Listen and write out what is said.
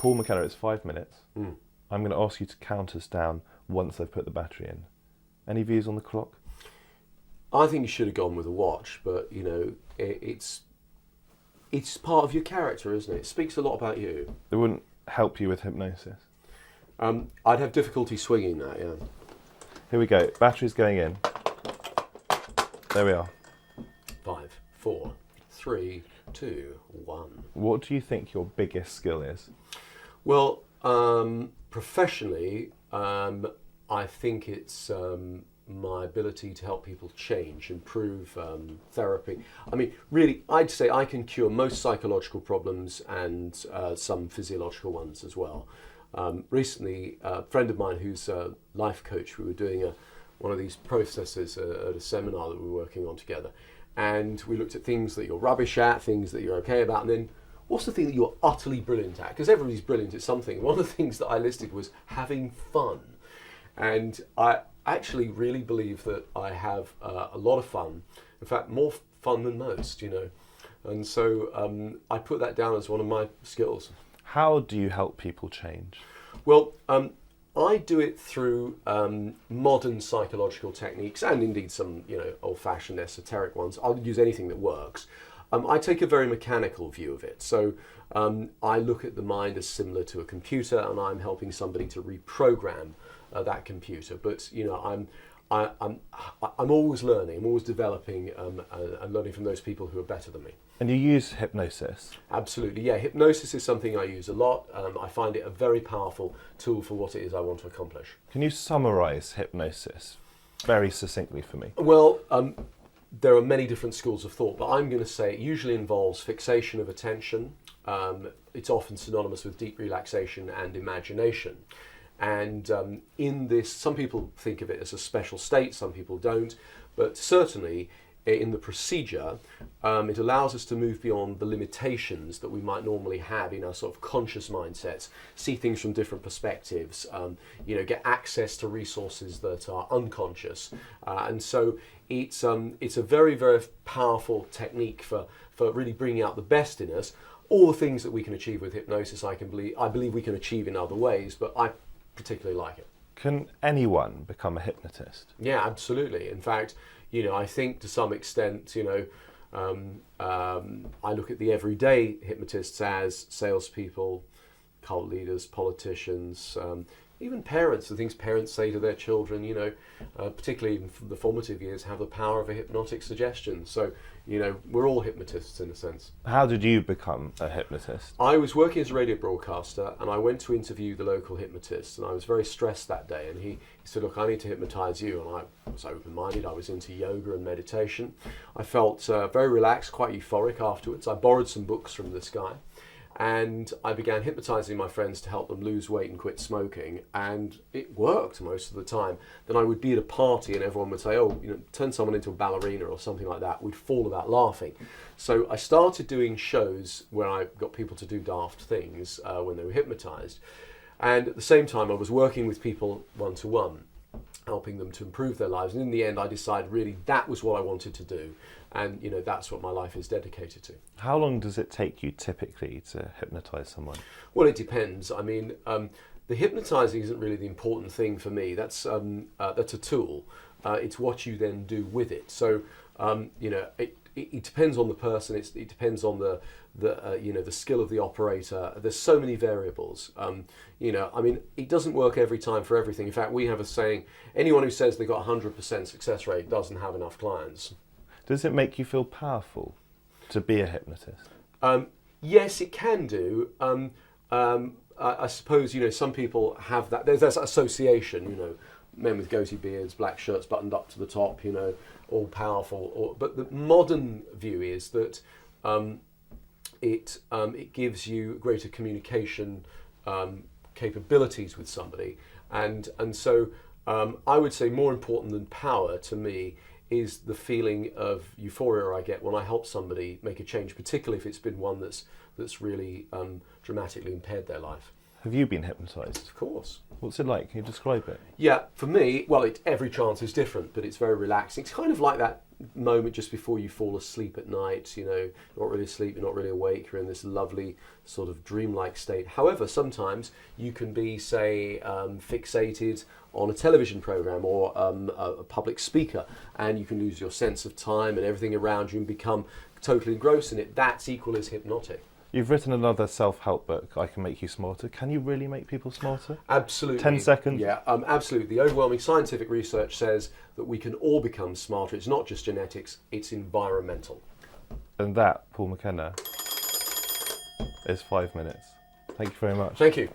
Paul McKenna, it's 5 minutes. Mm. I'm going to ask you to count us down once I've put the battery in. Any views on the clock? I think you should have gone with a watch, but it's part of your character, isn't it? It speaks a lot about you. It wouldn't help you with hypnosis. I'd have difficulty swinging that, yeah. Here we go. Battery's going in. There we are. 5, 4, 3, 2, 1. What do you think your biggest skill is? Well, professionally, I think it's my ability to help people change, improve therapy. I mean, really, I'd say I can cure most psychological problems and some physiological ones as well. Recently, a friend of mine who's a life coach, we were doing one of these processes at a seminar that we were working on together. And we looked at things that you're rubbish at, things that you're okay about, and then what's the thing that you're utterly brilliant at? Because everybody's brilliant at something. One of the things that I listed was having fun. And I actually really believe that I have a lot of fun. In fact, more fun than most, And so I put that down as one of my skills. How do you help people change? Well, I do it through modern psychological techniques and indeed some, old-fashioned esoteric ones. I'll use anything that works. I take a very mechanical view of it. So I look at the mind as similar to a computer, and I'm helping somebody to reprogram that computer. But I'm always learning. I'm always developing and learning from those people who are better than me. And you use hypnosis? Absolutely, yeah. Hypnosis is something I use a lot. I find it a very powerful tool for what it is I want to accomplish. Can you summarise hypnosis very succinctly for me? Well, there are many different schools of thought, but I'm going to say it usually involves fixation of attention. It's often synonymous with deep relaxation and imagination. And in this, some people think of it as a special state, some people don't, but certainly in the procedure, it allows us to move beyond the limitations that we might normally have in our sort of conscious mindsets, see things from different perspectives, get access to resources that are unconscious. And so it's a very, very powerful technique for really bringing out the best in us. All the things that we can achieve with hypnosis, I believe we can achieve in other ways, but I particularly like it. Can anyone become a hypnotist? Yeah, absolutely. In fact, I think to some extent, I look at the everyday hypnotists as salespeople, cult leaders, politicians, even parents. The things parents say to their children, particularly in the formative years, have the power of a hypnotic suggestion. So, we're all hypnotists in a sense. How did you become a hypnotist? I was working as a radio broadcaster, and I went to interview the local hypnotist, and I was very stressed that day, and he said, look, I need to hypnotise you. And I was open-minded. I was into yoga and meditation. I felt very relaxed, quite euphoric afterwards. I borrowed some books from this guy, and I began hypnotising my friends to help them lose weight and quit smoking, and it worked most of the time. Then I would be at a party and everyone would say, turn someone into a ballerina or something like that. We'd fall about laughing. So I started doing shows where I got people to do daft things when they were hypnotised. And at the same time, I was working with people one-to-one, helping them to improve their lives. And in the end, I decided really that was what I wanted to do. And, that's what my life is dedicated to. How long does it take you typically to hypnotise someone? Well, it depends. I mean, the hypnotising isn't really the important thing for me. That's a tool. It's what you then do with it. So, it depends on the person. It depends on the skill of the operator. There's so many variables. It doesn't work every time for everything. In fact, we have a saying: anyone who says they've got 100% success rate doesn't have enough clients. Does it make you feel powerful to be a hypnotist? Yes, it can do. I suppose, some people have that. There's that association, men with goatee beards, black shirts buttoned up to the top, all powerful. But the modern view is that it gives you greater communication capabilities with somebody. And so I would say more important than power to me is the feeling of euphoria I get when I help somebody make a change, particularly if it's been one that's really dramatically impaired their life. Have you been hypnotised? Of course. What's it like? Can you describe it? Yeah, for me, well, every trance is different, but it's very relaxing. It's kind of like that moment just before you fall asleep at night, you know, you're not really asleep, you're not really awake, you're in this lovely sort of dreamlike state. However, sometimes you can be, say, fixated on a television program or a public speaker, and you can lose your sense of time and everything around you and become totally engrossed in it. That's equal as hypnotic. You've written another self-help book, I Can Make You Smarter. Can you really make people smarter? Absolutely. 10 seconds? Yeah, absolutely. The overwhelming scientific research says that we can all become smarter. It's not just genetics, it's environmental. And that, Paul McKenna, is 5 minutes. Thank you very much. Thank you.